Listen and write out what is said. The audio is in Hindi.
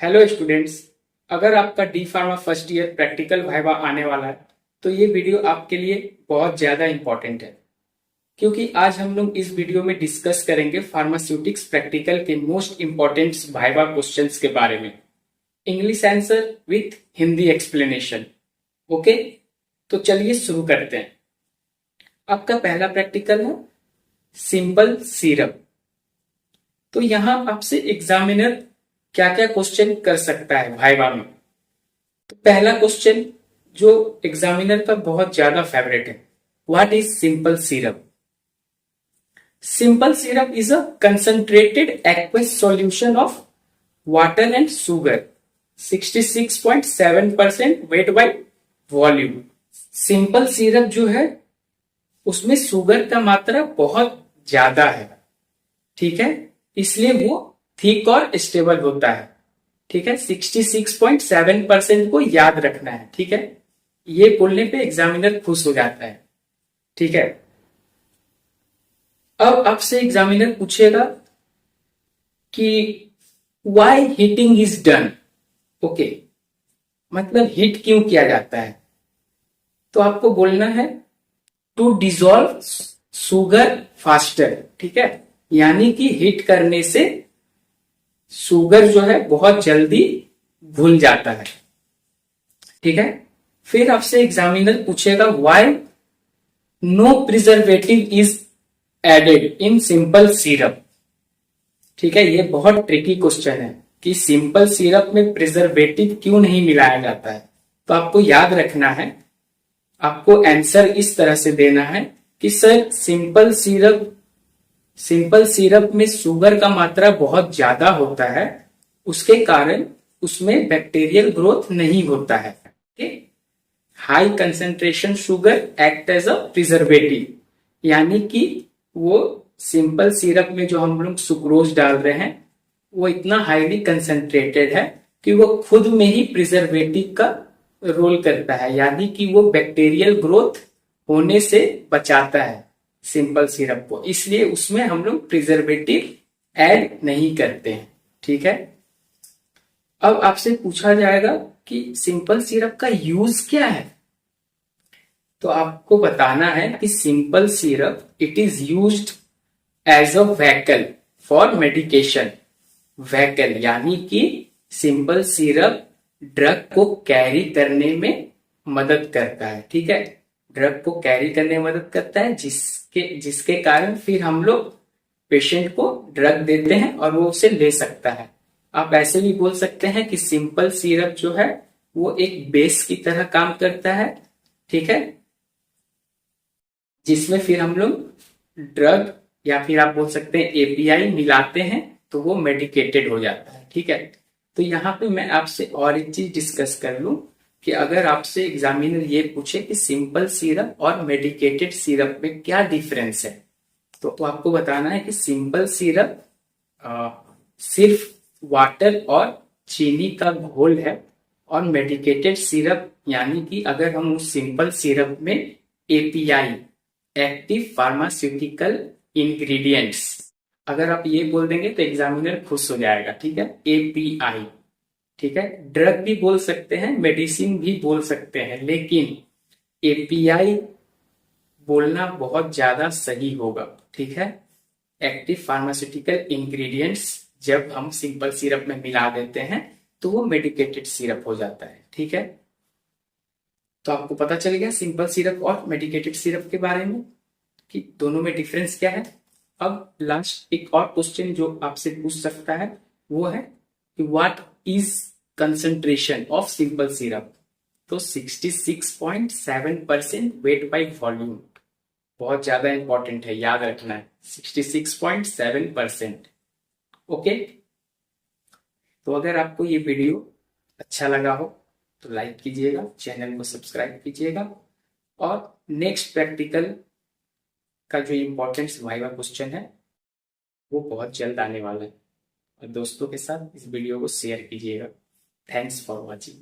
Hello students. अगर आपका D pharma first year practical viva आने वाला है तो ये वीडियो आपके लिए बहुत ज़्यादा इम्पोर्टेंट है, क्योंकि आज हम लोग इस वीडियो में डिस्कस करेंगे फार्मास्यूटिक्स प्रैक्टिकल के मोस्ट इम्पोर्टेंट वाइवा क्वेश्चंस के बारे में। English answer with Hindi explanation. Okay, तो चलिए शुरू करते हैं। आपका पहला प्रैक्टिकल है सिंपल सिरप। तो यहां आपसे एग्जामिनर क्या क्या क्वेश्चन कर सकता है वाइवा में। तो पहला क्वेश्चन जो एग्जामिनर का बहुत ज्यादा फेवरेट है, what is simple syrup. Simple syrup is a concentrated aqueous solution of water and sugar 66.7% weight by volume. Simple syrup जो है उसमें शुगर का मात्रा बहुत ज्यादा है, ठीक है, इसलिए वो थिक और स्टेबल होता है। ठीक है, 66.7% को याद रखना है। ठीक है, ये बोलने पे एग्जामिनर खुश हो जाता है। ठीक है, अब आपसे एग्जामिनर पूछेगा कि why heating is done. Okay, मतलब हीट क्यों किया जाता है, तो आपको बोलना है टू डिजोल्व शुगर फास्टर। ठीक है, यानी कि हीट करने से शुगर जो है बहुत जल्दी घुल जाता है। ठीक है, फिर आपसे एग्जामिनर पूछेगा why no preservative is added in simple syrup. ठीक है, ये बहुत ट्रिकी क्वेश्चन है कि सिंपल सिरप में प्रिजर्वेटिव क्यों नहीं मिलाया जाता है। तो आपको याद रखना है, आपको आंसर इस तरह से देना है कि सर सिंपल सिरप में शुगर का मात्रा बहुत ज्यादा होता है, उसके कारण उसमें बैक्टीरियल ग्रोथ नहीं होता है। High concentration sugar act as a preservative, यानी कि वो सिंपल सिरप में जो हम लोग सुक्रोज डाल रहे हैं वो इतना हाईली कंसेंट्रेटेड है कि वो खुद में ही प्रिजर्वेटिव का रोल करता है, यानी कि वो बैक्टीरियल ग्रोथ होने से बचाता है सिंपल सिरप को, इसलिए उसमें हम लोग प्रिजर्वेटिव ऐड नहीं करते हैं। ठीक है, अब आपसे पूछा जाएगा कि सिंपल सिरप का यूज क्या है। तो आपको बताना है कि simple syrup it is used as a vehicle for medication. Vehicle यानी कि सिंपल सिरप ड्रग को कैरी करने में मदद करता है। ठीक है, ड्रग को कैरी करने में मदद करता है, जिसके कारण फिर हम लोग पेशेंट को ड्रग देते हैं और वो उसे ले सकता है। आप ऐसे भी बोल सकते हैं कि सिंपल सिरप जो है वो एक बेस की तरह काम करता है। ठीक है, जिसमें फिर हम लोग ड्रग या फिर आप बोल सकते हैं एपीआई मिलाते हैं तो वो मेडिकेटेड हो जाता है। ठीक है, तो यहाँ पे मैं आपसे और एक चीज डिस्कस कर लूं कि अगर आपसे एग्जामिनर ये पूछे कि सिंपल सिरप और मेडिकेटेड सिरप में क्या डिफरेंस है, तो आपको बताना है कि सिंपल सिरप सिर्फ वाटर और चीनी का घोल है, और मेडिकेटेड सिरप यानी कि अगर हम उस सिंपल सिरप में एपीआई एक्टिव फार्मास्यूटिकल इंग्रेडिएंट्स अगर आप ये बोल देंगे तो एग्जामिनर खुश हो जाएगा। ठीक है, एपीआई। ठीक है, ड्रग भी बोल सकते हैं, मेडिसिन भी बोल सकते हैं, लेकिन एपीआई बोलना बहुत ज्यादा सही होगा। ठीक है, एक्टिव फार्मास्यूटिकल इंग्रेडिएंट्स जब हम सिंपल सिरप में मिला देते हैं तो वो मेडिकेटेड सिरप हो जाता है। ठीक है, तो आपको पता चल गया सिंपल सिरप और मेडिकेटेड सिरप के बारे में कि दोनों में डिफरेंस क्या है। अब लास्ट एक और क्वेश्चन जो आपसे पूछ सकता है वो है कि what is concentration of simple syrup. तो 66.7% वेट बाय वॉल्यूम बहुत ज्यादा इंपॉर्टेंट है, याद रखना है 66.7%। ओके, तो अगर आपको ये वीडियो अच्छा लगा हो तो लाइक कीजिएगा, चैनल को सब्सक्राइब कीजिएगा, और नेक्स्ट प्रैक्टिकल का जो इम्पोर्टेंट वाइवा क्वेश्चन है वो बहुत जल्द आने वाला है, और दोस्तों के साथ इस वीडियो को शेयर कीजिएगा। Thanks for watching.